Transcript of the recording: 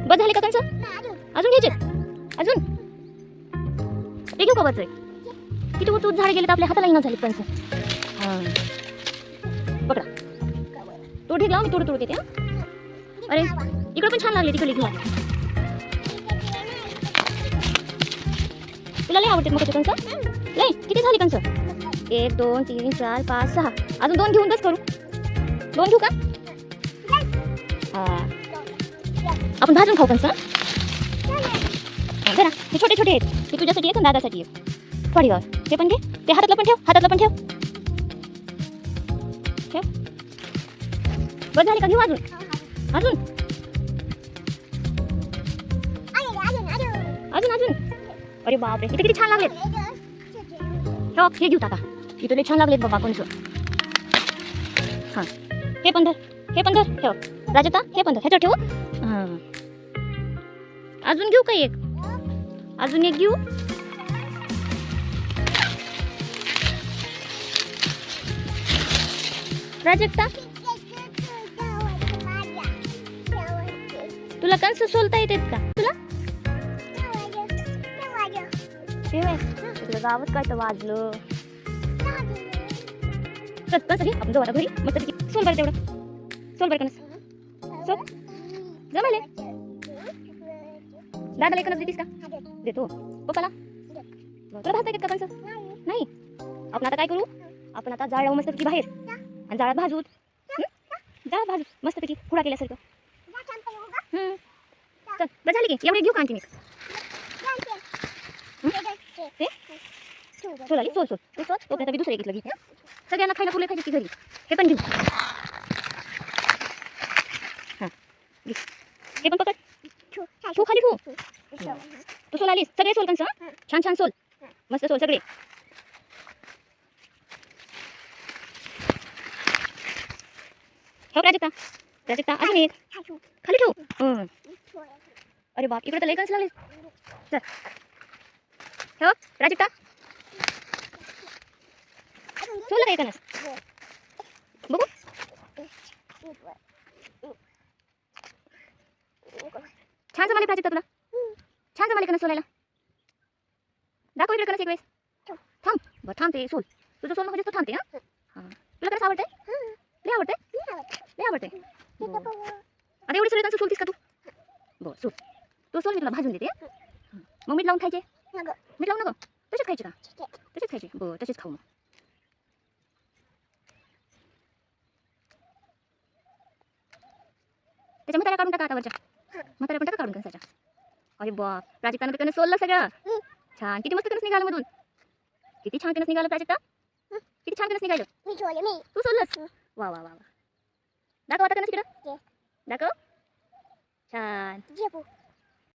बस झाले का कंस? अजून घ्यायचे? अजून ते घेऊ का वरचं? किती उंच उंच झाडे गेले तर आपल्या हाताला येणं झाले कंस. हां पकडा. तो ढीक लाव, मी तोडत देते. अरे इकडे पण छान लागले, तिकडे घेऊ. तुला लय आवडते मग कंस? लय किती झाले कंस? 1 2 3 4 5 6. अजून 2 घेऊन बस करू. 2 घेऊ का? हां आपण भाजून खाऊ कंस. जरा हे छोटे छोटे आहेत, हे तुझ्यासाठी आहे, दादासाठी आहे. थोडी वर हे पण घे, ते हातातलं पण ठेव, हातातलं पण ठेव. ठेव. बस झाले का? घेऊ अजून? अजून अजून अजून. अरे बापरे, इथे किती छान लागलेत. हे घेऊ आता. इथे लय छान लागलेत बाबा कंस. हां हे पण धर, हे पण धर. ठेव राजता, हे पण धर, ह्याच्यावर ठेवू. हां अजून घेऊ का? एक अजून एक घेऊ. प्राजक्ता तुला कंस सोलता येतात का? तुला तुला गावात काय तर वाजलं. चल कंस घे, आपण जाऊ आता घरी. मस्त सोल बरं तेवढं. सोल बरं कंस. सोल जमाले. दादाला एक कंस देतीस का? देतो. पप्पाला तुला भाजता येतात का कंस? नाही. आपण आता काय करू? आपण आता जाळ लावू मस्तपैकी बाहेर आणि जाळात भाजू. जाळात भाजू मस्तपैकी खुडा केल्यासारखं. चल बस झाली की एवढे घेऊ का आणखी मी? सोल आली, सोल सोल तू सोल. तो आता मी दुसरं घेतलं. घे सगळ्यांना खायला पुरले पाहिजे की घरी. हे पण घेऊ. हां घे, हे पण पकड. तू खाली ठेवू. तू सोल आलीस, सगळे सोल कंस. छान छान सोल, मस्त सोल सगळे. हो प्राजक्ता, प्राजक्ता अजून एक खाली ठेवू. अरे बाप, इकडे तर लय कंस लागले. चल हो प्राजक्ता, सोल काय कणस बघू. छान जमाले प्राजक्ता तुला, छान जमाले कणस सोलायला. दाखव इकडे कणस एक वेळेस. थांब बरं थांबते सोल. तुझं सोल म्हणजे तो थांबते. हां हां तुला कणस आवडते? लय आवडते, लय आवडते. आता एवढी सगळी कणस सोलतीस का तू? बरं सोल. तो सोल मी तुला भाजून देते. मग मीठ लावून खायचे? मीठ लावून नको, तसेच खायचे का? तसेच खायचे. बरं तसेच खाऊ मग. त्याच्या म्हाताऱ्या काढून टाका आता वरच्या. म्हाताऱ्या पण टाका काढून कणसाच्या. अरे बाप, प्राजक्तानं कणस सोललं सगळं. छान, किती मस्त कणस निघालं मधून. किती छान कणस निघालं प्राजक्ता. किती छान कणस निघालं. तू सोललंस. वा वा वा वा. दाखव आता कणस इकडं. दाखव. छान.